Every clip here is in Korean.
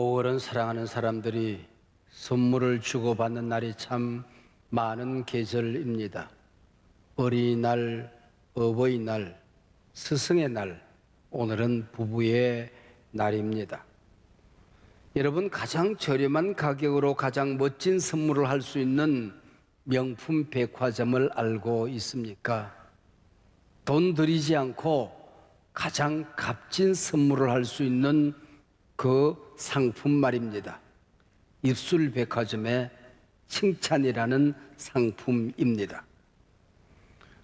5월은 사랑하는 사람들이 선물을 주고받는 날이 참 많은 계절입니다. 어린이날, 어버이날, 스승의 날, 오늘은 부부의 날입니다. 여러분, 가장 저렴한 가격으로 가장 멋진 선물을 할 수 있는 명품 백화점을 알고 있습니까? 돈 들이지 않고 가장 값진 선물을 할 수 있는 그 상품 말입니다. 입술 백화점의 칭찬이라는 상품입니다.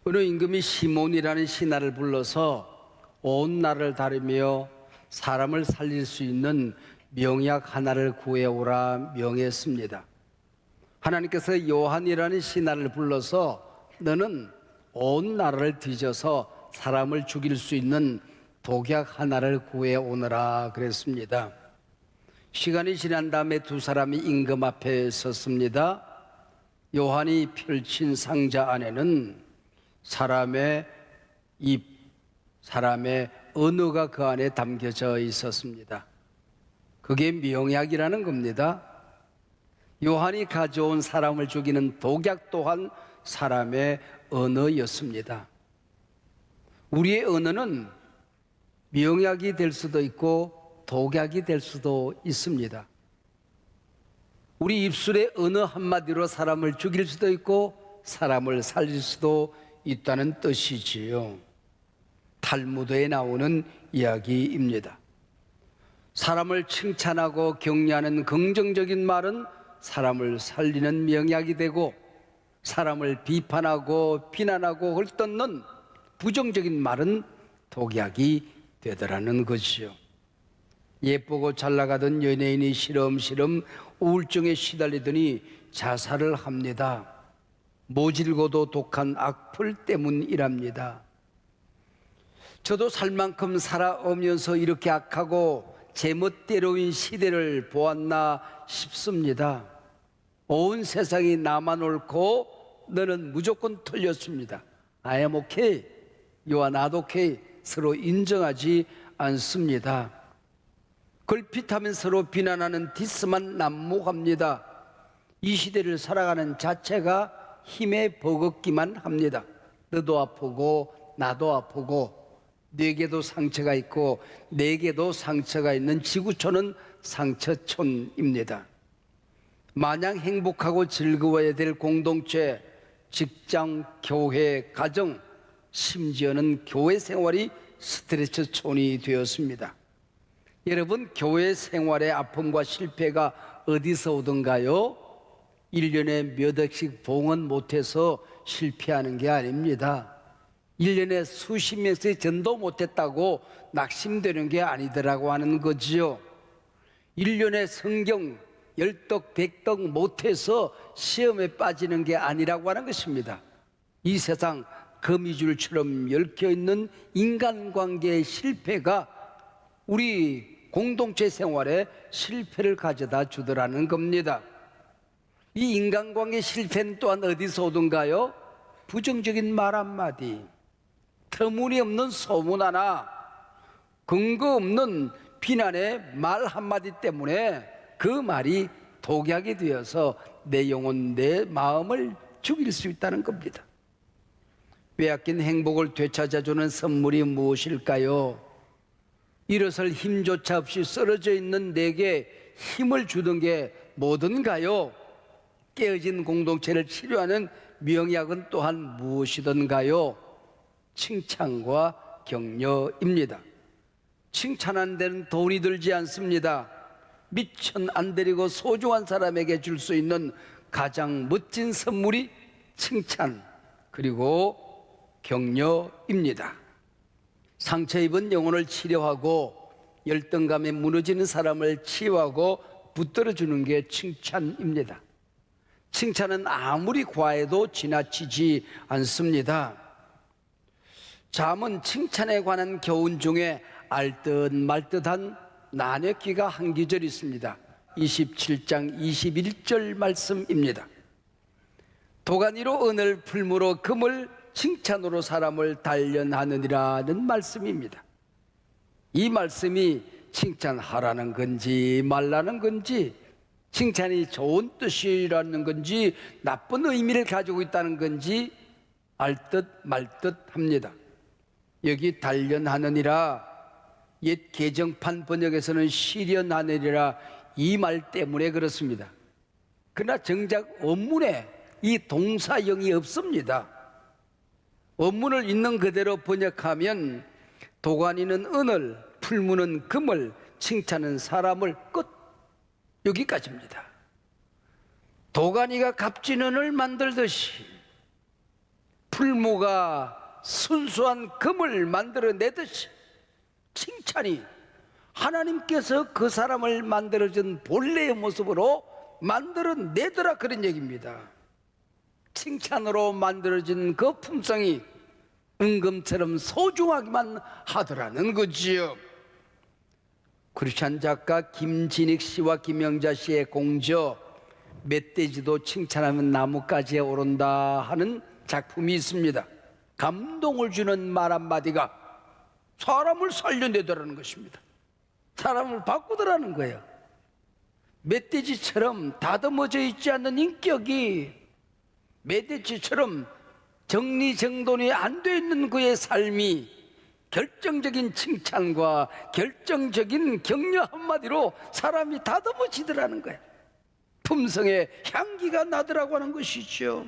어느 임금이 시몬이라는 신하를 불러서 온 나라를 다루며 사람을 살릴 수 있는 명약 하나를 구해오라 명했습니다. 하나님께서 요한이라는 신하를 불러서 너는 온 나라를 뒤져서 사람을 죽일 수 있는 독약 하나를 구해오너라 그랬습니다. 시간이 지난 다음에 두 사람이 임금 앞에 섰습니다. 요한이 펼친 상자 안에는 사람의 입, 사람의 언어가 그 안에 담겨져 있었습니다. 그게 명약이라는 겁니다. 요한이 가져온 사람을 죽이는 독약 또한 사람의 언어였습니다. 우리의 언어는 명약이 될 수도 있고 독약이 될 수도 있습니다. 우리 입술의 어느 한마디로 사람을 죽일 수도 있고 사람을 살릴 수도 있다는 뜻이지요. 탈무드에 나오는 이야기입니다. 사람을 칭찬하고 격려하는 긍정적인 말은 사람을 살리는 명약이 되고, 사람을 비판하고 비난하고 헐뜯는 부정적인 말은 독약이 되더라는 것이요. 예쁘고 잘나가던 연예인이 시름시름 우울증에 시달리더니 자살을 합니다. 모질고도 독한 악플 때문이랍니다. 저도 살 만큼 살아오면서 이렇게 악하고 제멋대로인 시대를 보았나 싶습니다. 온 세상이 나만 옳고 너는 무조건 틀렸습니다. I am okay, you are not okay. 서로 인정하지 않습니다. 걸핏하면 서로 비난하는 디스만 난무합니다. 이 시대를 살아가는 자체가 힘에 버겁기만 합니다. 너도 아프고 나도 아프고 네게도 상처가 있고 내게도 상처가 있는 지구촌은 상처촌입니다. 마냥 행복하고 즐거워야 될 공동체, 직장, 교회, 가정, 심지어는 교회 생활이 스트레스촌이 되었습니다. 여러분, 교회 생활의 아픔과 실패가 어디서 오던가요? 1년에 몇 억씩 봉헌 못해서 실패하는 게 아닙니다. 1년에 수십 명씩 전도 못했다고 낙심되는 게 아니더라고 하는 거지요. 1년에 성경 10독, 100독 못해서 시험에 빠지는 게 아니라고 하는 것입니다. 이 세상 거미줄처럼 얽혀있는 인간관계의 실패가 우리 공동체 생활에 실패를 가져다 주더라는 겁니다. 이 인간관계 실패는 또한 어디서 오던가요? 부정적인 말 한마디, 터무니없는 소문 하나, 근거 없는 비난의 말 한마디 때문에 그 말이 독약이 되어서 내 영혼, 내 마음을 죽일 수 있다는 겁니다. 빼앗긴 행복을 되찾아주는 선물이 무엇일까요? 일어설 힘조차 없이 쓰러져 있는 내게 힘을 주던 게 뭐든가요? 깨어진 공동체를 치료하는 명약은 또한 무엇이던가요? 칭찬과 격려입니다. 칭찬한 데는 돈이 들지 않습니다. 미천 안 드리고 소중한 사람에게 줄 수 있는 가장 멋진 선물이 칭찬 그리고 격려입니다. 상처 입은 영혼을 치료하고 열등감에 무너지는 사람을 치유하고 붙들어주는 게 칭찬입니다. 칭찬은 아무리 과해도 지나치지 않습니다. 잠언 칭찬에 관한 교훈 중에 알듯 말듯한 나냇기가 한 구절 있습니다. 27장 21절 말씀입니다. 도가니로 은을, 풀무로 금을, 칭찬으로 사람을 단련하느니라는 말씀입니다. 이 말씀이 칭찬하라는 건지 말라는 건지, 칭찬이 좋은 뜻이라는 건지 나쁜 의미를 가지고 있다는 건지 알 듯 말 듯 합니다. 여기 단련하느니라, 옛 개정판 번역에서는 실현하느니라 이 말 때문에 그렇습니다. 그러나 정작 원문에 이 동사형이 없습니다. 원문을 있는 그대로 번역하면 도가니는 은을, 풀무는 금을, 칭찬은 사람을, 끝. 여기까지입니다. 도가니가 값진 은을 만들듯이 풀무가 순수한 금을 만들어내듯이 칭찬이 하나님께서 그 사람을 만들어준 본래의 모습으로 만들어내더라, 그런 얘기입니다. 칭찬으로 만들어진 그 품성이 은금처럼 소중하기만 하더라는 거지요. 크리스찬 작가 김진익 씨와 김영자 씨의 공저 멧돼지도 칭찬하면 나뭇가지에 오른다 하는 작품이 있습니다. 감동을 주는 말 한마디가 사람을 살려내더라는 것입니다. 사람을 바꾸더라는 거예요. 멧돼지처럼 다듬어져 있지 않는 인격이, 멧돼지처럼 정리정돈이 안 돼 있는 그의 삶이 결정적인 칭찬과 결정적인 격려 한마디로 사람이 다듬어지더라는 거예요. 품성의 향기가 나더라고 하는 것이죠.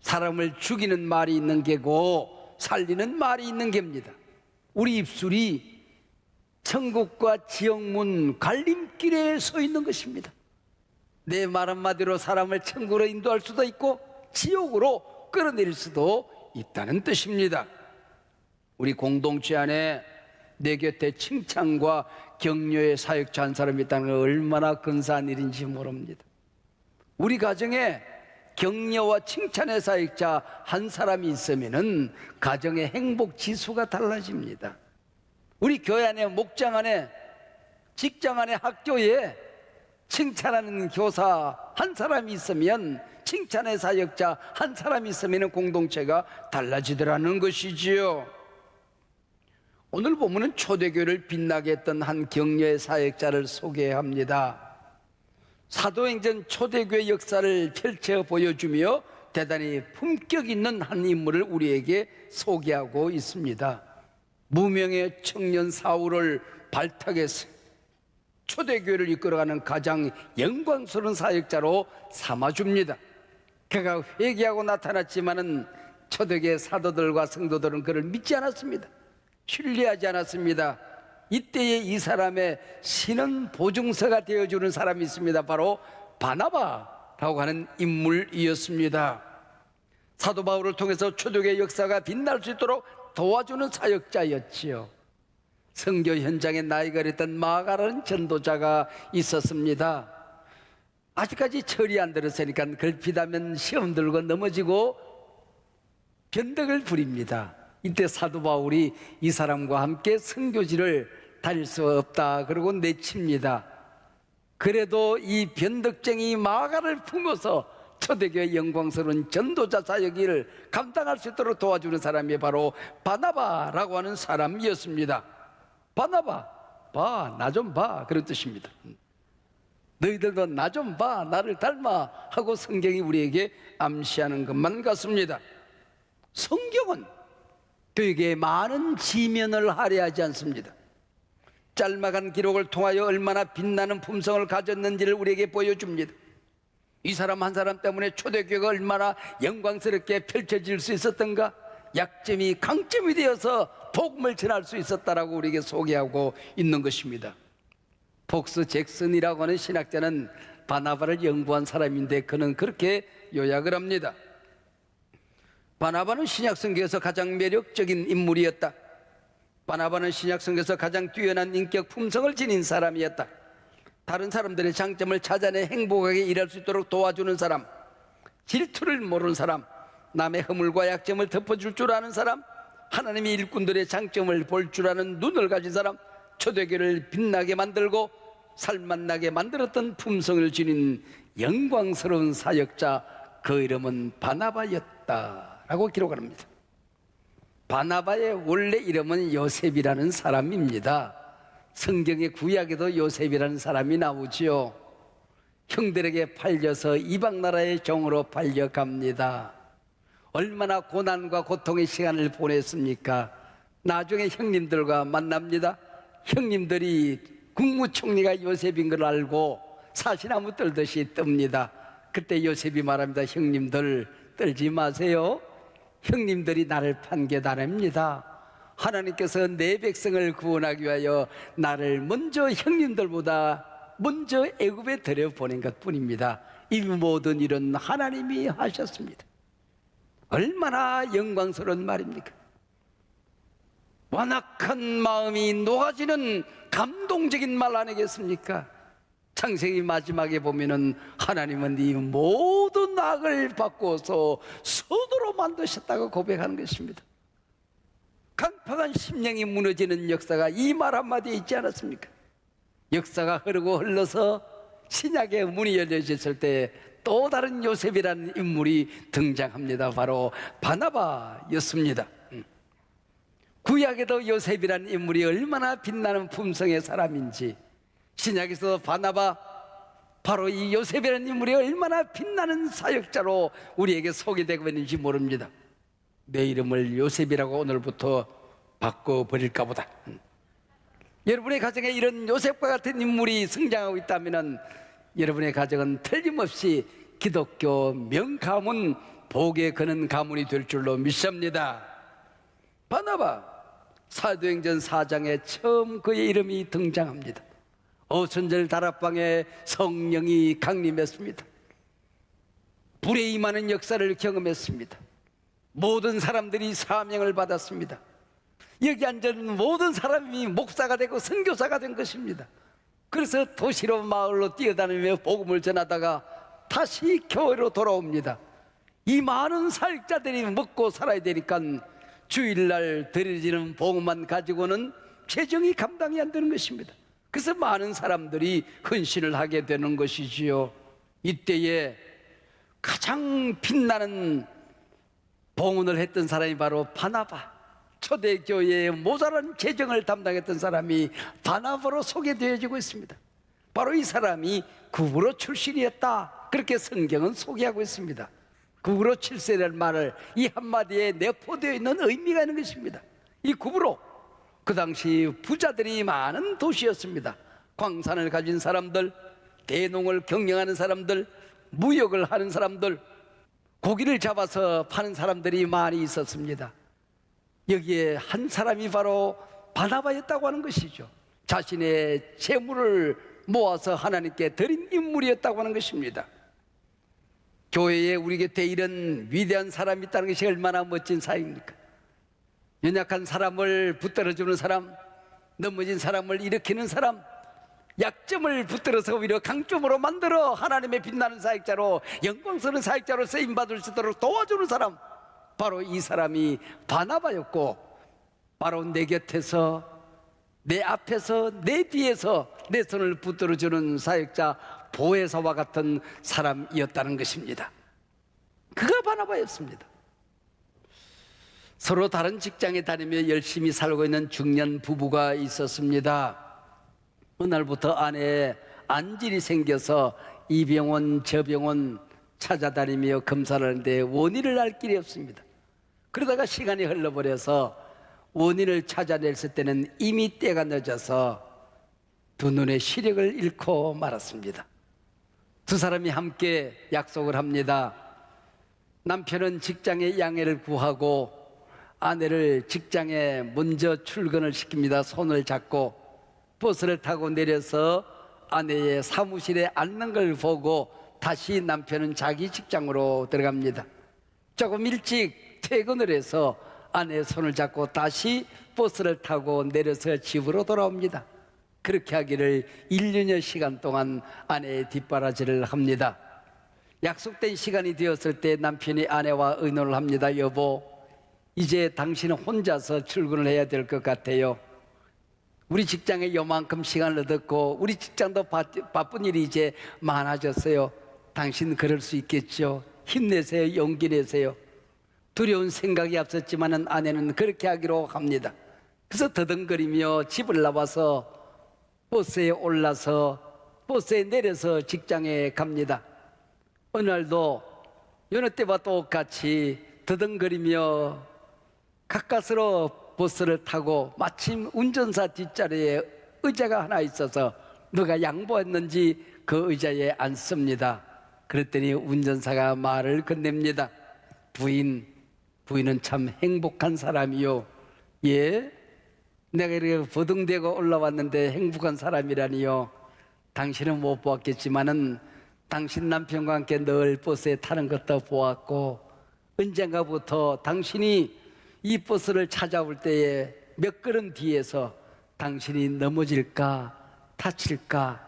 사람을 죽이는 말이 있는 게고 살리는 말이 있는 게입니다. 우리 입술이 천국과 지옥문 갈림길에 서 있는 것입니다. 내 말 한마디로 사람을 천국으로 인도할 수도 있고 지옥으로 끌어내릴 수도 있다는 뜻입니다. 우리 공동체 안에 내 곁에 칭찬과 격려의 사역자 한 사람이 있다는 건 얼마나 근사한 일인지 모릅니다. 우리 가정에 격려와 칭찬의 사역자 한 사람이 있으면은 가정의 행복 지수가 달라집니다. 우리 교회 안에, 목장 안에, 직장 안에, 학교에 칭찬하는 교사 한 사람이 있으면, 칭찬의 사역자 한 사람이 있으면 공동체가 달라지더라는 것이지요. 오늘 보면은 초대교회를 빛나게 했던 한 격려의 사역자를 소개합니다. 사도행전 초대교회 역사를 펼쳐 보여주며 대단히 품격 있는 한 인물을 우리에게 소개하고 있습니다. 무명의 청년 사울을 발탁해서 초대교회를 이끌어가는 가장 영광스러운 사역자로 삼아줍니다. 그가 회개하고 나타났지만은 초대교회 사도들과 성도들은 그를 믿지 않았습니다. 신뢰하지 않았습니다. 이때에 이 사람의 신은 보증서가 되어주는 사람이 있습니다. 바로 바나바라고 하는 인물이었습니다. 사도 바울을 통해서 초대교회 역사가 빛날 수 있도록 도와주는 사역자였지요. 선교 현장에 나이가 어렸던 마가라는 전도자가 있었습니다. 아직까지 철이 안 들었으니까 걸핏하면 시험 들고 넘어지고 변덕을 부립니다. 이때 사도 바울이 이 사람과 함께 선교지를 다닐 수 없다 그러고 내칩니다. 그래도 이 변덕쟁이 마가를 품어서 초대교회 영광스러운 전도자 사역을 감당할 수 있도록 도와주는 사람이 바로 바나바라고 하는 사람이었습니다. 바나바, 봐, 나 좀 봐, 그런 뜻입니다. 너희들도 나 좀 봐, 나를 닮아 하고 성경이 우리에게 암시하는 것만 같습니다. 성경은 그에게 많은 지면을 할애하지 않습니다. 짤막한 기록을 통하여 얼마나 빛나는 품성을 가졌는지를 우리에게 보여줍니다. 이 사람 한 사람 때문에 초대교회가 얼마나 영광스럽게 펼쳐질 수 있었던가, 약점이 강점이 되어서 복음을 전할 수 있었다라고 우리에게 소개하고 있는 것입니다. 폭스 잭슨이라고 하는 신학자는 바나바를 연구한 사람인데 그는 그렇게 요약을 합니다. 바나바는 신약성경에서 가장 매력적인 인물이었다. 바나바는 신약성경에서 가장 뛰어난 인격 품성을 지닌 사람이었다. 다른 사람들의 장점을 찾아내 행복하게 일할 수 있도록 도와주는 사람, 질투를 모르는 사람, 남의 허물과 약점을 덮어줄 줄 아는 사람, 하나님의 일꾼들의 장점을 볼 줄 아는 눈을 가진 사람, 초대교회를 빛나게 만들고 살맛나게 만들었던 품성을 지닌 영광스러운 사역자, 그 이름은 바나바였다라고 기록을 합니다. 바나바의 원래 이름은 요셉이라는 사람입니다. 성경의 구약에도 요셉이라는 사람이 나오지요. 형들에게 팔려서 이방 나라의 종으로 팔려갑니다. 얼마나 고난과 고통의 시간을 보냈습니까? 나중에 형님들과 만납니다. 형님들이 국무총리가 요셉인 걸 알고 사시나무 떨듯이 뜹니다. 그때 요셉이 말합니다. 형님들 떨지 마세요. 형님들이 나를 판 게 나랍니다. 하나님께서 내 백성을 구원하기 위하여 나를 먼저 형님들보다 먼저 애굽에 들여보낸 것뿐입니다. 이 모든 일은 하나님이 하셨습니다. 얼마나 영광스러운 말입니까? 완악한 마음이 녹아지는 감동적인 말 아니겠습니까? 창세기 마지막에 보면은 하나님은 이 모든 악을 바꾸어서 선으로 만드셨다고 고백하는 것입니다. 강팍한 심령이 무너지는 역사가 이 말 한마디에 있지 않았습니까? 역사가 흐르고 흘러서 신약의 문이 열려졌을 때 또 다른 요셉이라는 인물이 등장합니다. 바로 바나바였습니다. 구약에도 요셉이라는 인물이 얼마나 빛나는 품성의 사람인지, 신약에서도 바나바, 바로 이 요셉이라는 인물이 얼마나 빛나는 사역자로 우리에게 소개되고 있는지 모릅니다. 내 이름을 요셉이라고 오늘부터 바꿔버릴까 보다. 여러분의 가정에 이런 요셉과 같은 인물이 성장하고 있다면 여러분의 가정은 틀림없이 기독교 명가문, 복에 거는 가문이 될 줄로 믿습니다. 바나바, 사도행전 4장에 처음 그의 이름이 등장합니다. 오순절 다락방에 성령이 강림했습니다. 불에 임하는 역사를 경험했습니다. 모든 사람들이 사명을 받았습니다. 여기 앉은 모든 사람이 목사가 되고 선교사가 된 것입니다. 그래서 도시로 마을로 뛰어다니며 복음을 전하다가 다시 교회로 돌아옵니다. 이 많은 사역자들이 먹고 살아야 되니까 주일날 드려지는 복음만 가지고는 재정이 감당이 안 되는 것입니다. 그래서 많은 사람들이 헌신을 하게 되는 것이지요. 이때에 가장 빛나는 봉헌을 했던 사람이 바로 바나바, 초대교회의 모자란 재정을 담당했던 사람이 바나바로 소개되어지고 있습니다. 바로 이 사람이 구브로 출신이었다, 그렇게 성경은 소개하고 있습니다. 구브로 칠세라는 말을 이 한마디에 내포되어 있는 의미가 있는 것입니다. 이 구브로, 그 당시 부자들이 많은 도시였습니다. 광산을 가진 사람들, 대농을 경영하는 사람들, 무역을 하는 사람들, 고기를 잡아서 파는 사람들이 많이 있었습니다. 여기에 한 사람이 바로 바나바였다고 하는 것이죠. 자신의 재물을 모아서 하나님께 드린 인물이었다고 하는 것입니다. 교회에 우리 곁에 이런 위대한 사람이 있다는 것이 얼마나 멋진 사역입니까? 연약한 사람을 붙들어주는 사람, 넘어진 사람을 일으키는 사람, 약점을 붙들어서 오히려 강점으로 만들어 하나님의 빛나는 사역자로, 영광스러운 사역자로 쓰임받을 수 있도록 도와주는 사람, 바로 이 사람이 바나바였고, 바로 내 곁에서, 내 앞에서, 내 뒤에서 내 손을 붙들어주는 사역자 보혜사와 같은 사람이었다는 것입니다. 그가 바나바였습니다. 서로 다른 직장에 다니며 열심히 살고 있는 중년 부부가 있었습니다. 어느 날부터 아내에 안질이 생겨서 이 병원 저 병원 찾아다니며 검사를 하는데 원인을 알 길이 없습니다. 그러다가 시간이 흘러버려서 원인을 찾아냈을 때는 이미 때가 늦어서 두 눈의 시력을 잃고 말았습니다. 두 사람이 함께 약속을 합니다. 남편은 직장에 양해를 구하고 아내를 직장에 먼저 출근을 시킵니다. 손을 잡고 버스를 타고 내려서 아내의 사무실에 앉는 걸 보고 다시 남편은 자기 직장으로 들어갑니다. 조금 일찍 퇴근을 해서 아내의 손을 잡고 다시 버스를 타고 내려서 집으로 돌아옵니다. 그렇게 하기를 1년여 시간 동안 아내의 뒷바라지를 합니다. 약속된 시간이 되었을 때 남편이 아내와 의논을 합니다. 여보, 이제 당신은 혼자서 출근을 해야 될 것 같아요. 우리 직장에 요만큼 시간을 얻었고 우리 직장도 바쁜 일이 이제 많아졌어요. 당신 그럴 수 있겠죠. 힘내세요. 용기 내세요. 두려운 생각이 앞섰지만 아내는 그렇게 하기로 합니다. 그래서 더듬거리며 집을 나와서 버스에 올라서 버스에 내려서 직장에 갑니다. 어느 날도 여느 때와 똑같이 더듬거리며 가까스로 버스를 타고 마침 운전사 뒷자리에 의자가 하나 있어서 누가 양보했는지 그 의자에 앉습니다. 그랬더니 운전사가 말을 건넵니다. 부인은 참 행복한 사람이요. 예? 내가 이렇게 버둥대고 올라왔는데 행복한 사람이라니요. 당신은 못 보았겠지만은 당신 남편과 함께 늘 버스에 타는 것도 보았고, 언젠가부터 당신이 이 버스를 찾아올 때에 몇 걸음 뒤에서 당신이 넘어질까 다칠까,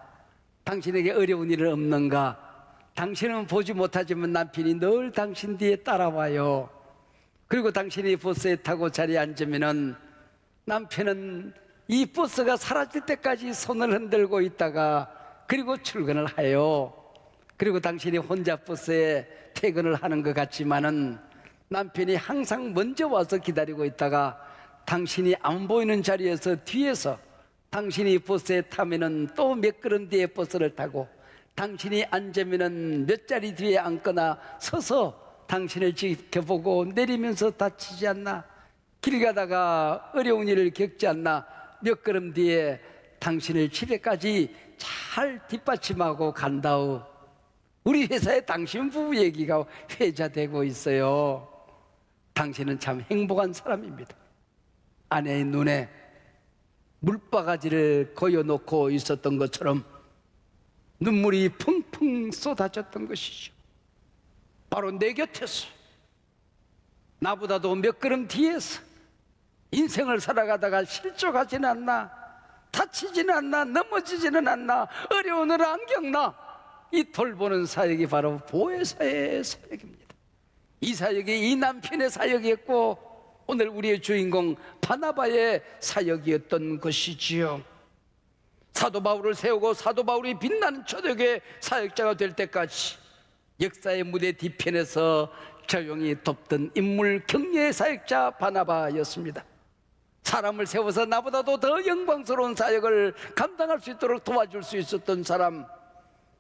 당신에게 어려운 일은 없는가, 당신은 보지 못하지만 남편이 늘 당신 뒤에 따라와요. 그리고 당신이 버스에 타고 자리에 앉으면은 남편은 이 버스가 사라질 때까지 손을 흔들고 있다가 그리고 출근을 해요. 그리고 당신이 혼자 버스에 퇴근을 하는 것 같지만은 남편이 항상 먼저 와서 기다리고 있다가 당신이 안 보이는 자리에서 뒤에서 당신이 버스에 타면은 또 몇 걸음 뒤에 버스를 타고 당신이 앉으면은 몇 자리 뒤에 앉거나 서서 당신을 지켜보고 내리면서 다치지 않나, 길 가다가 어려운 일을 겪지 않나 몇 걸음 뒤에 당신을 집에까지 잘 뒷받침하고 간다우. 우리 회사에 당신 부부 얘기가 회자되고 있어요. 당신은 참 행복한 사람입니다. 아내의 눈에 물바가지를 고여놓고 있었던 것처럼 눈물이 펑펑 쏟아졌던 것이죠. 바로 내 곁에서, 나보다도 몇 걸음 뒤에서 인생을 살아가다가 실족하지는 않나, 다치지는 않나, 넘어지지는 않나, 어려운 일 안 겪나, 이 돌보는 사역이 바로 보혜사의 사역입니다. 이 사역이 이 남편의 사역이었고 오늘 우리의 주인공 바나바의 사역이었던 것이지요. 사도 바울을 세우고 사도 바울이 빛나는 초대교회 사역자가 될 때까지 역사의 무대 뒤편에서 조용히 돕던 인물 격려의 사역자 바나바였습니다. 사람을 세워서 나보다도 더 영광스러운 사역을 감당할 수 있도록 도와줄 수 있었던 사람,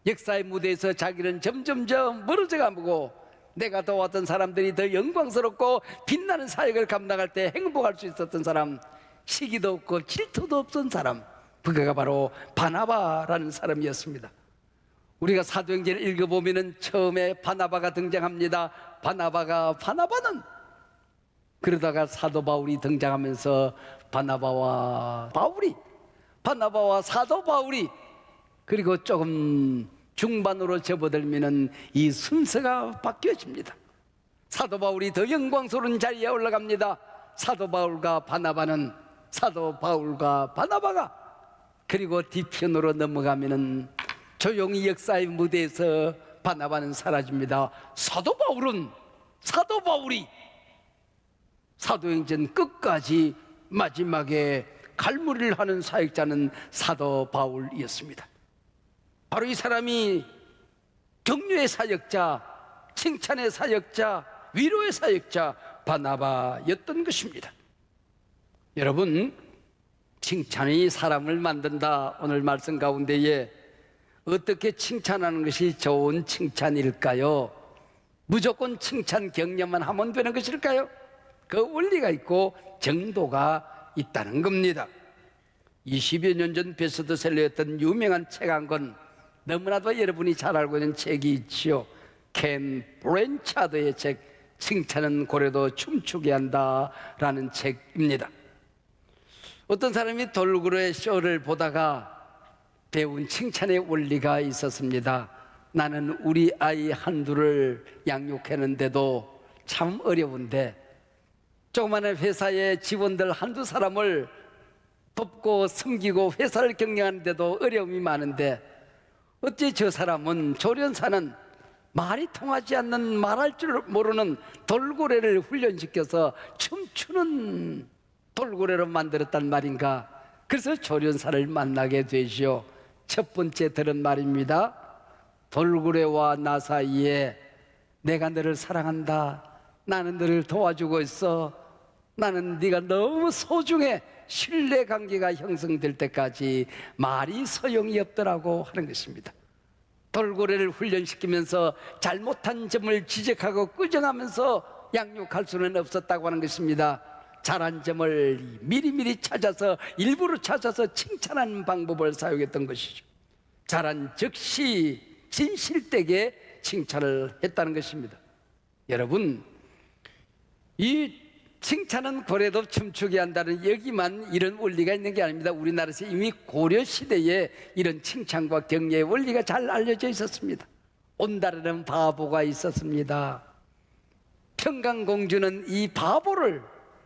역사의 무대에서 자기는 점점점 멀어져 가고 내가 도왔던 사람들이 더 영광스럽고 빛나는 사역을 감당할 때 행복할 수 있었던 사람, 시기도 없고 질투도 없던 사람, 그가 바로 바나바라는 사람이었습니다. 우리가 사도행전을 읽어보면 처음에 바나바가 등장합니다. 바나바는 그러다가 사도 바울이 등장하면서 바나바와 사도 바울이, 그리고 조금 중반으로 접어들면 이 순서가 바뀌어집니다. 사도 바울이 더 영광스러운 자리에 올라갑니다. 사도 바울과 바나바가, 그리고 뒤편으로 넘어가면은 조용히 역사의 무대에서 바나바는 사라집니다. 사도 바울이 사도행전 끝까지 마지막에 갈무리를 하는 사역자는 사도 바울이었습니다. 바로 이 사람이 격려의 사역자, 칭찬의 사역자, 위로의 사역자 바나바였던 것입니다. 여러분, 칭찬이 사람을 만든다. 오늘 말씀 가운데에 어떻게 칭찬하는 것이 좋은 칭찬일까요? 무조건 칭찬 격려만 하면 되는 것일까요? 그 원리가 있고 정도가 있다는 겁니다. 20여 년 전 베스트셀러였던 유명한 책 한 권, 너무나도 여러분이 잘 알고 있는 책이 있지요. 켄 브랜차드의 책, 칭찬은 고래도 춤추게 한다 라는 책입니다. 어떤 사람이 돌고래 쇼를 보다가 배운 칭찬의 원리가 있었습니다. 나는 우리 아이 한둘을 양육했는데도 참 어려운데 조그마한 회사의 직원들 한두 사람을 돕고 섬기고 회사를 경영하는데도 어려움이 많은데 어찌 저 사람은, 조련사는 말이 통하지 않는, 말할 줄 모르는 돌고래를 훈련시켜서 춤추는 돌고래로 만들었단 말인가. 그래서 조련사를 만나게 되죠. 첫 번째 들은 말입니다. 돌고래와 나 사이에 내가 너를 사랑한다, 나는 너를 도와주고 있어, 나는 네가 너무 소중해. 신뢰관계가 형성될 때까지 말이 소용이 없더라고 하는 것입니다. 돌고래를 훈련시키면서 잘못한 점을 지적하고 꾸정하면서 양육할 수는 없었다고 하는 것입니다. 잘한 점을 미리미리 찾아서, 일부러 찾아서 칭찬하는 방법을 사용했던 것이죠. 잘한 즉시 진실되게 칭찬을 했다는 것입니다. 여러분, 이 칭찬은 고래도 춤추게 한다는 여기만 이런 원리가 있는 게 아닙니다. 우리나라에서 이미 고려시대에 이런 칭찬과 격려의 원리가 잘 알려져 있었습니다. 온다라는 바보가 있었습니다. 평강공주는 이 바보를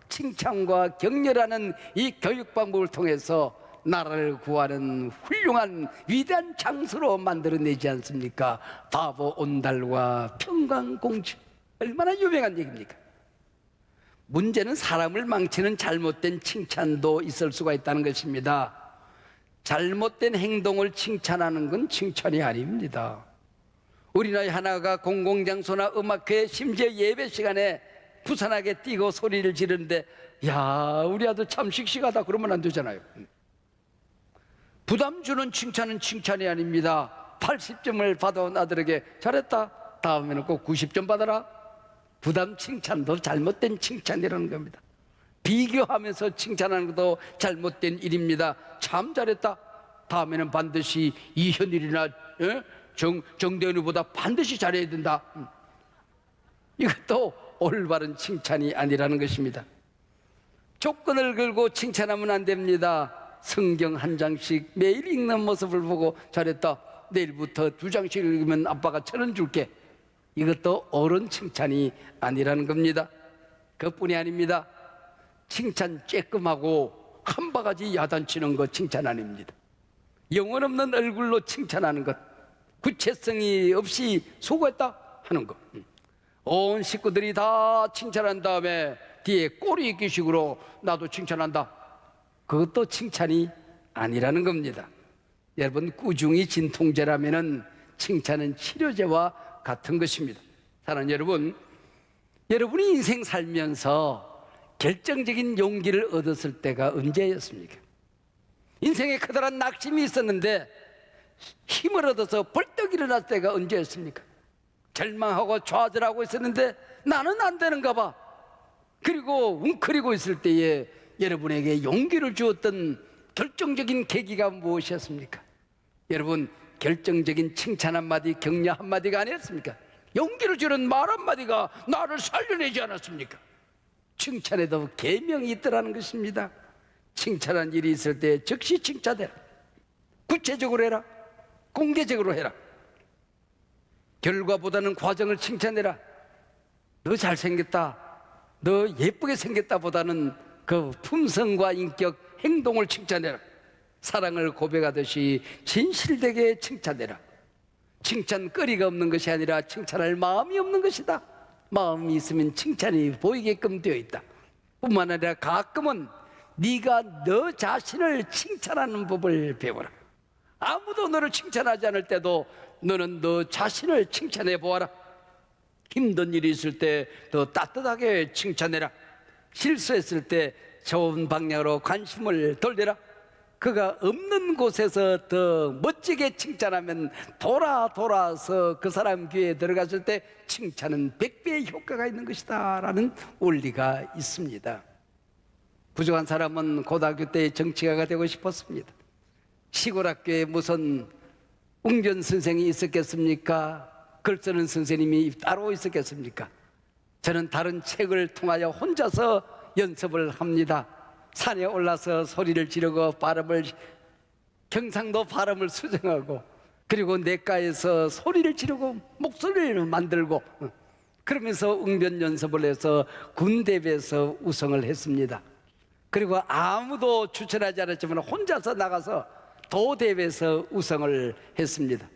칭찬과 격려라는 이 교육 방법을 통해서 나라를 구하는 훌륭한 위대한 장수로 만들어내지 않습니까? 바보 온달과 평강공주, 얼마나 유명한 얘기입니까? 문제는 사람을 망치는 잘못된 칭찬도 있을 수가 있다는 것입니다. 잘못된 행동을 칭찬하는 건 칭찬이 아닙니다. 우리나라 하나가 공공장소나 음악회, 심지어 예배 시간에 부산하게 뛰고 소리를 지르는데, 야, 우리 아들 참 씩씩하다 그러면 안 되잖아요. 부담 주는 칭찬은 칭찬이 아닙니다. 80점을 받아온 아들에게 잘했다, 다음에는 꼭 90점 받아라. 부담 칭찬도 잘못된 칭찬이라는 겁니다. 비교하면서 칭찬하는 것도 잘못된 일입니다. 참 잘했다, 다음에는 반드시 이현일이나 정대현이보다 반드시 잘해야 된다. 이것도 올바른 칭찬이 아니라는 것입니다. 조건을 걸고 칭찬하면 안 됩니다. 성경 한 장씩 매일 읽는 모습을 보고 잘했다, 내일부터 2장씩 읽으면 아빠가 1,000원 줄게. 이것도 옳은 칭찬이 아니라는 겁니다. 그뿐이 아닙니다. 칭찬 쬐끔하고 한 바가지 야단치는 것 칭찬 아닙니다. 영혼 없는 얼굴로 칭찬하는 것, 구체성이 없이 수고했다 하는 것, 온 식구들이 다 칭찬한 다음에 뒤에 꼬리 있기식으로 나도 칭찬한다, 그것도 칭찬이 아니라는 겁니다. 여러분, 꾸중이 진통제라면은 칭찬은 치료제와 같은 것입니다. 사랑하는 여러분, 여러분이 인생 살면서 결정적인 용기를 얻었을 때가 언제였습니까? 인생에 커다란 낙심이 있었는데 힘을 얻어서 벌떡 일어날 때가 언제였습니까? 절망하고 좌절하고 있었는데 나는 안 되는가 봐, 그리고 웅크리고 있을 때에 여러분에게 용기를 주었던 결정적인 계기가 무엇이었습니까? 여러분, 결정적인 칭찬 한마디, 격려 한마디가 아니었습니까? 용기를 주는 말 한마디가 나를 살려내지 않았습니까? 칭찬에도 계명이 있더라는 것입니다. 칭찬한 일이 있을 때 즉시 칭찬해라. 구체적으로 해라. 공개적으로 해라. 결과보다는 과정을 칭찬해라. 너 잘생겼다, 너 예쁘게 생겼다 보다는 그 품성과 인격, 행동을 칭찬해라. 사랑을 고백하듯이 진실되게 칭찬해라. 칭찬거리가 없는 것이 아니라 칭찬할 마음이 없는 것이다. 마음이 있으면 칭찬이 보이게끔 되어 있다. 뿐만 아니라 가끔은 네가 너 자신을 칭찬하는 법을 배워라. 아무도 너를 칭찬하지 않을 때도 너는 너 자신을 칭찬해 보아라. 힘든 일이 있을 때 더 따뜻하게 칭찬해라. 실수했을 때 좋은 방향으로 관심을 돌려라. 그가 없는 곳에서 더 멋지게 칭찬하면 돌아서 그 사람 귀에 들어갔을 때 칭찬은 100배의 효과가 있는 것이다 라는 원리가 있습니다. 부족한 사람은 고등학교 때 정치가가 되고 싶었습니다. 시골 학교에 무슨 웅변 선생이 있었겠습니까? 글 쓰는 선생님이 따로 있었겠습니까? 저는 다른 책을 통하여 혼자서 연습을 합니다. 산에 올라서 소리를 지르고 경상도 발음을 수정하고, 그리고 냇가에서 소리를 지르고 목소리를 만들고, 그러면서 웅변 연습을 해서 군대배에서 우승을 했습니다. 그리고 아무도 추천하지 않았지만 혼자서 나가서 도대회에서 우승을 했습니다.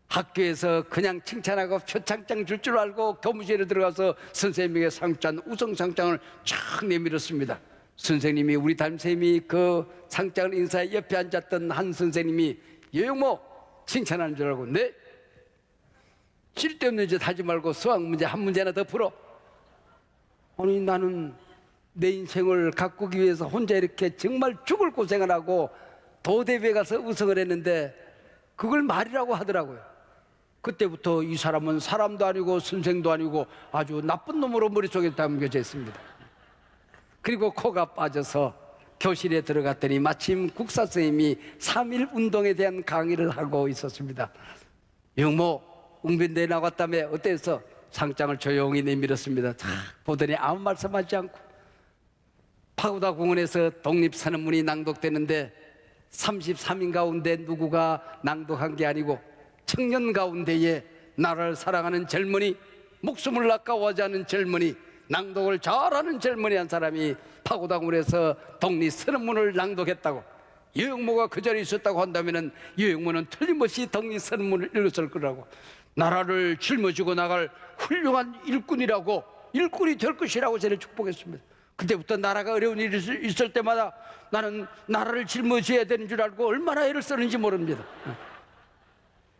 학교에서 그냥 칭찬하고 표창장 줄 줄 알고 교무실에 들어가서 선생님에게 상장, 우승상장을 쫙 내밀었습니다. 선생님이, 우리 담임선생님이 그 상장을 인사해 옆에 앉았던 한 선생님이 여영모 칭찬하는 줄 알고, 네? 쓸데없는 짓 하지 말고 수학 문제 한 문제나 더 풀어. 아니, 나는 내 인생을 가꾸기 위해서 혼자 이렇게 정말 죽을 고생을 하고 도대회에 가서 우승을 했는데 그걸 말이라고 하더라고요. 그때부터 이 사람은 사람도 아니고 선생도 아니고 아주 나쁜 놈으로 머릿속에 담겨져 있습니다. 그리고 코가 빠져서 교실에 들어갔더니 마침 국사 선생님이 3.1 운동에 대한 강의를 하고 있었습니다. 영모 웅변대에 나갔다며 어때서? 상장을 조용히 내밀었습니다. 보더니 아무 말씀하지 않고 파고다 공원에서 독립선언문이 낭독되는데 33인 가운데 누구가 낭독한 게 아니고 청년 가운데에 나라를 사랑하는 젊은이, 목숨을 아까워하지 않는 젊은이, 낭독을 잘하는 젊은이 한 사람이 파고다 공원에서 독립선언문을 낭독했다고. 유영모가 그 자리에 있었다고 한다면 유영모는 틀림없이 독립선언문을 읽었을 거라고. 나라를 짊어지고 나갈 훌륭한 일꾼이라고, 일꾼이 될 것이라고 저를 축복했습니다. 그때부터 나라가 어려운 일이 있을 때마다 나는 나라를 짊어져야 되는 줄 알고 얼마나 애를 쓰는지 모릅니다.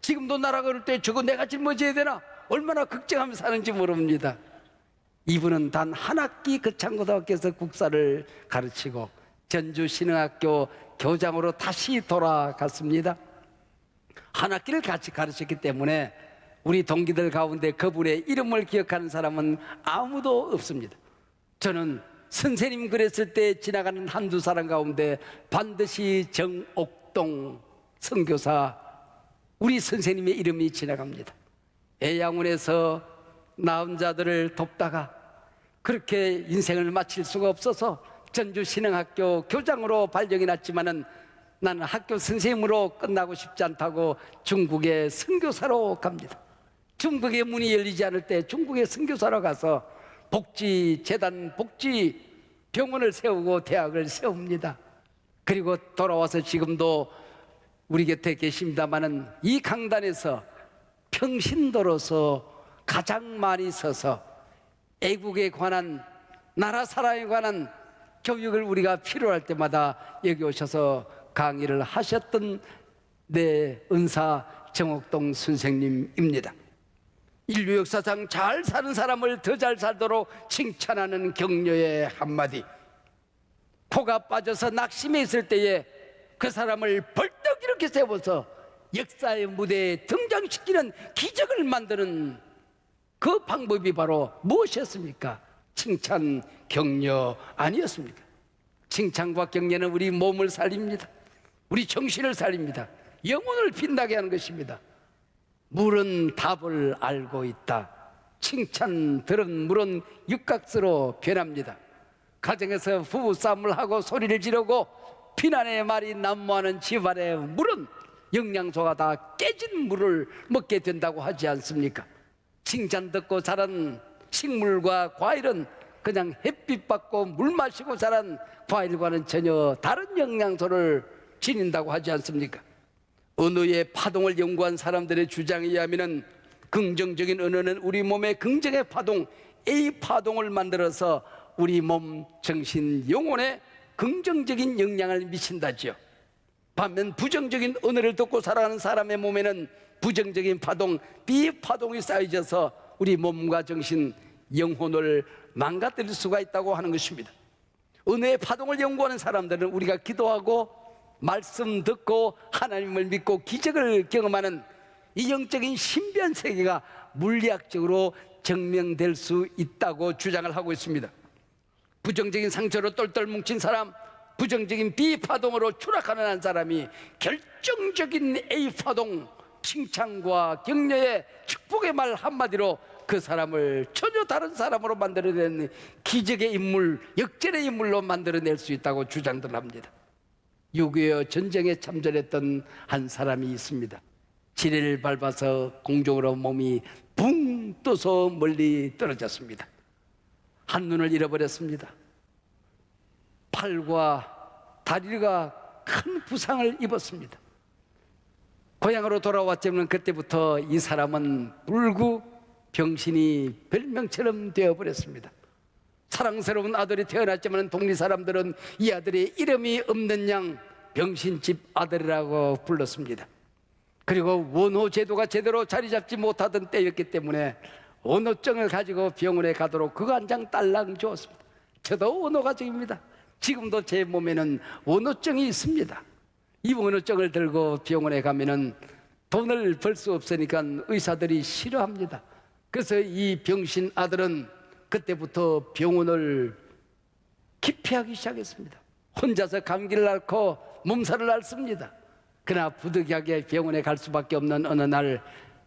지금도 나라가 어릴 때 저거 내가 짊어져야 되나 얼마나 걱정하며 사는지 모릅니다. 이분은 단 한 학기 거창고등학교에서 국사를 가르치고 전주신흥학교 교장으로 다시 돌아갔습니다. 한 학기를 같이 가르쳤기 때문에 우리 동기들 가운데 그분의 이름을 기억하는 사람은 아무도 없습니다. 저는 선생님 그랬을 때 지나가는 한두 사람 가운데 반드시 정옥동 선교사, 우리 선생님의 이름이 지나갑니다. 애양원에서 낳은 자들을 돕다가 그렇게 인생을 마칠 수가 없어서 전주신흥학교 교장으로 발령이 났지만은 나는 학교 선생님으로 끝나고 싶지 않다고 중국에 선교사로 갑니다. 중국의 문이 열리지 않을 때 중국의 선교사로 가서 복지재단, 복지병원을 세우고 대학을 세웁니다. 그리고 돌아와서 지금도 우리 곁에 계십니다마는 이 강단에서 평신도로서 가장 많이 서서 애국에 관한, 나라 사랑에 관한 교육을 우리가 필요할 때마다 여기 오셔서 강의를 하셨던 내 은사 정옥동 선생님입니다. 인류 역사상 잘 사는 사람을 더 잘 살도록 칭찬하는 격려의 한마디. 코가 빠져서 낙심해 있을 때에 그 사람을 벌떡 이렇게 세워서 역사의 무대에 등장시키는 기적을 만드는 그 방법이 바로 무엇이었습니까? 칭찬, 격려 아니었습니까? 칭찬과 격려는 우리 몸을 살립니다. 우리 정신을 살립니다. 영혼을 빛나게 하는 것입니다. 물은 답을 알고 있다. 칭찬 들은 물은 육각수로 변합니다. 가정에서 부부싸움을 하고 소리를 지르고 비난의 말이 난무하는 집안의 물은 영양소가 다 깨진 물을 먹게 된다고 하지 않습니까? 칭찬 듣고 자란 식물과 과일은 그냥 햇빛 받고 물 마시고 자란 과일과는 전혀 다른 영양소를 지닌다고 하지 않습니까? 언어의 파동을 연구한 사람들의 주장에 의하면 긍정적인 언어는 우리 몸의 긍정의 파동, A 파동을 만들어서 우리 몸, 정신, 영혼에 긍정적인 영향을 미친다지요. 반면 부정적인 언어를 듣고 살아가는 사람의 몸에는 부정적인 파동, B 파동이 쌓여져서 우리 몸과 정신, 영혼을 망가뜨릴 수가 있다고 하는 것입니다. 언어의 파동을 연구하는 사람들은 우리가 기도하고 말씀 듣고 하나님을 믿고 기적을 경험하는 이 영적인 신비한 세계가 물리학적으로 증명될 수 있다고 주장을 하고 있습니다. 부정적인 상처로 똘똘 뭉친 사람, 부정적인 B파동으로 추락하는 한 사람이 결정적인 A파동, 칭찬과 격려의 축복의 말 한마디로 그 사람을 전혀 다른 사람으로 만들어내는 기적의 인물, 역전의 인물로 만들어낼 수 있다고 주장들 합니다. 6.25 전쟁에 참전했던 한 사람이 있습니다. 지뢰를 밟아서 공중으로 몸이 붕 떠서 멀리 떨어졌습니다. 한눈을 잃어버렸습니다. 팔과 다리가 큰 부상을 입었습니다. 고향으로 돌아왔지만 그때부터 이 사람은 불구 병신이 별명처럼 되어버렸습니다. 사랑스러운 아들이 태어났지만 동리 사람들은 이 아들의 이름이 없는 양 병신집 아들이라고 불렀습니다. 그리고 원호 제도가 제대로 자리 잡지 못하던 때였기 때문에 원호증을 가지고 병원에 가도록 그거 한 장 딸랑 주었습니다. 저도 원어가족입니다. 지금도 제 몸에는 원어증이 있습니다. 이 원어증을 들고 병원에 가면은 돈을 벌 수 없으니까 의사들이 싫어합니다. 그래서 이 병신 아들은 그때부터 병원을 기피하기 시작했습니다. 혼자서 감기를 앓고 몸살을 앓습니다. 그러나 부득이하게 병원에 갈 수밖에 없는 어느 날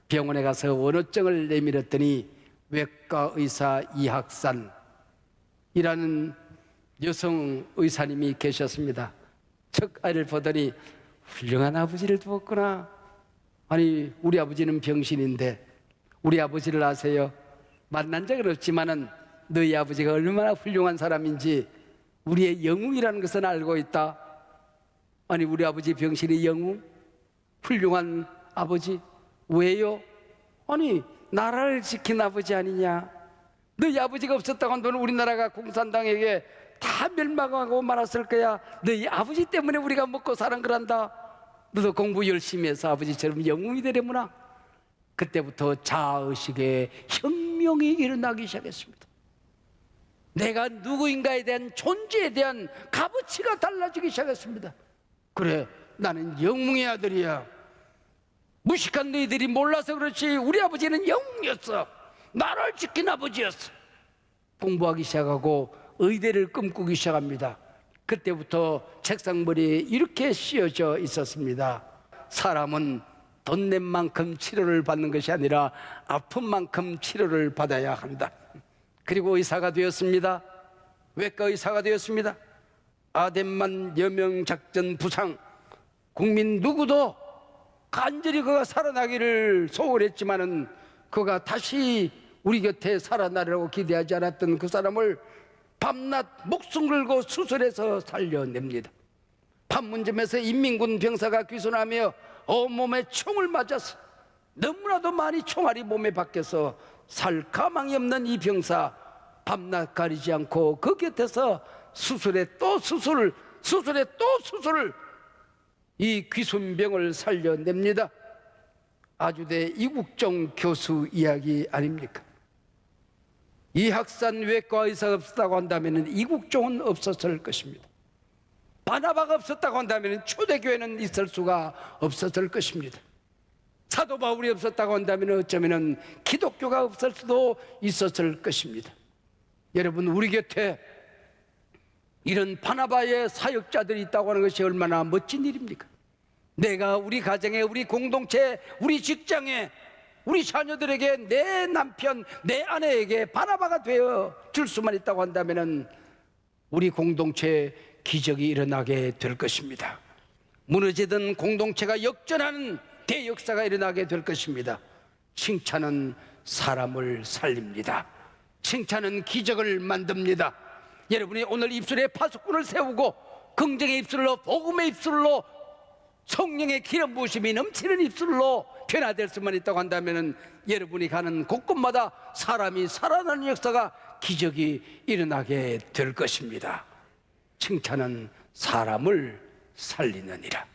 병원에 가서 원어증을 내밀었더니 외과 의사 이학산이라는 여성 의사님이 계셨습니다. 첫 아이를 보더니 훌륭한 아버지를 두었구나. 아니, 우리 아버지는 병신인데 우리 아버지를 아세요? 만난 적은 없지만은 너희 아버지가 얼마나 훌륭한 사람인지 우리의 영웅이라는 것은 알고 있다. 아니, 우리 아버지 병신의 영웅? 훌륭한 아버지? 왜요? 아니, 나라를 지킨 아버지 아니냐? 너희 아버지가 없었다고 한다면 우리나라가 공산당에게 다 멸망하고 말았을 거야. 너희 아버지 때문에 우리가 먹고 사는 거란다. 너도 공부 열심히 해서 아버지처럼 영웅이 되려무나. 그때부터 자아의식의 혁명이 일어나기 시작했습니다. 내가 누구인가에 대한 존재에 대한 값어치가 달라지기 시작했습니다. 그래, 나는 영웅의 아들이야. 무식한 너희들이 몰라서 그렇지 우리 아버지는 영웅이었어. 나를 지킨 아버지였어. 공부하기 시작하고 의대를 꿈꾸기 시작합니다. 그때부터 책상머리에 이렇게 씌어져 있었습니다. 사람은 돈 낸 만큼 치료를 받는 것이 아니라 아픈 만큼 치료를 받아야 한다. 그리고 의사가 되었습니다. 외과 의사가 되었습니다. 아덴만 여명작전 부상, 국민 누구도 간절히 그가 살아나기를 소원했지만은 그가 다시 우리 곁에 살아나려고 기대하지 않았던 그 사람을 밤낮 목숨 걸고 수술해서 살려냅니다. 판문점에서 인민군 병사가 귀순하며 온몸에 총을 맞아서 너무나도 많이 총알이 몸에 박혀서 살 가망이 없는 이 병사, 밤낮 가리지 않고 그 곁에서 수술에 또 수술, 수술에 또 수술을, 이 귀순병을 살려냅니다. 아주대 이국종 교수 이야기 아닙니까? 이학산 외과 의사가 없었다고 한다면 이국종은 없었을 것입니다. 바나바가 없었다고 한다면 초대교회는 있을 수가 없었을 것입니다. 사도 바울이 없었다고 한다면 어쩌면 기독교가 없을 수도 있었을 것입니다. 여러분, 우리 곁에 이런 바나바의 사역자들이 있다고 하는 것이 얼마나 멋진 일입니까? 내가 우리 가정에, 우리 공동체에, 우리 직장에, 우리 자녀들에게, 내 남편, 내 아내에게 바나바가 되어 줄 수만 있다고 한다면 우리 공동체에 기적이 일어나게 될 것입니다. 무너지던 공동체가 역전하는 대역사가 일어나게 될 것입니다. 칭찬은 사람을 살립니다. 칭찬은 기적을 만듭니다. 여러분이 오늘 입술에 파수꾼을 세우고 긍정의 입술로, 복음의 입술로, 성령의 기름 부으심이 넘치는 입술로 변화될 수만 있다고 한다면 여러분이 가는 곳곳마다 사람이 살아나는 역사가, 기적이 일어나게 될 것입니다. 칭찬은 사람을 살리느니라.